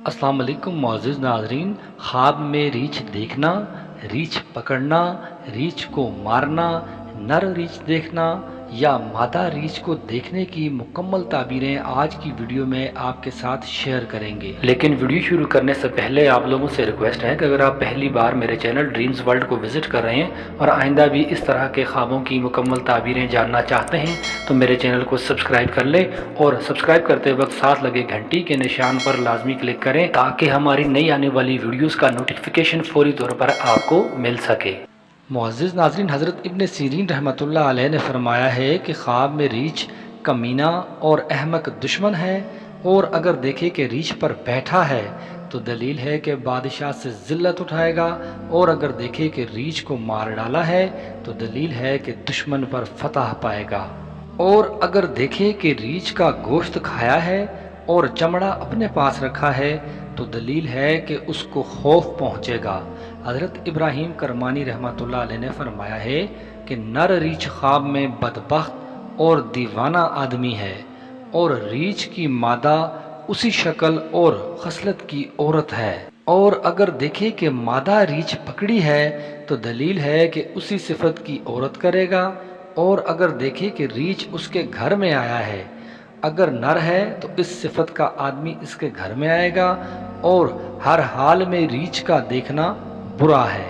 अस्सलाम वालेकुम मुअज़्ज़िज़ नाज़रीन। ख्वाब में रीछ देखना, रीछ पकड़ना, रीछ को मारना, नर रीछ देखना या मादा रीछ को देखने की मुकम्मल ताबीरें आज की वीडियो में आपके साथ शेयर करेंगे। लेकिन वीडियो शुरू करने से पहले आप लोगों से रिक्वेस्ट है कि अगर आप पहली बार मेरे चैनल ड्रीम्स वर्ल्ड को विज़िट कर रहे हैं और आइंदा भी इस तरह के ख्वाबों की मुकम्मल ताबीरें जानना चाहते हैं तो मेरे चैनल को सब्सक्राइब कर लें और सब्सक्राइब करते वक्त साथ लगे घंटी के निशान पर लाजमी क्लिक करें ताकि हमारी नई आने वाली वीडियोस का नोटिफिकेशन फौरी तौर पर आपको मिल सके। मुअज़्ज़िज़ नाज़रीन, हज़रत इब्न सीरीन रहमतुल्लाह अलैह ने फरमाया है कि ख्वाब में रीछ कमीना और अहमक दुश्मन है और अगर देखे कि रीछ पर बैठा है तो दलील है कि बादशाह से ज़िल्लत उठाएगा और अगर देखे कि रीछ को मार डाला है तो दलील है कि दुश्मन पर फतह पाएगा और अगर देखे कि रीछ का गोश्त खाया है और चमड़ा अपने पास रखा है तो दलील है कि उसको खौफ पहुँचेगा। हज़रत इब्राहीम करमानी रहमतुल्लाह अलैह ने फरमाया है कि नर रीछ ख्वाब में बदबख्त और दीवाना आदमी है और रीछ की मादा उसी शक्ल और खसलत की औरत है और अगर देखे कि मादा रीछ पकड़ी है तो दलील है कि उसी सिफत की औरत करेगा और अगर देखे कि रीछ उसके घर में आया है, अगर नर है तो इस सिफत का आदमी इसके घर में आएगा और हर हाल में रीछ का देखना बुरा है।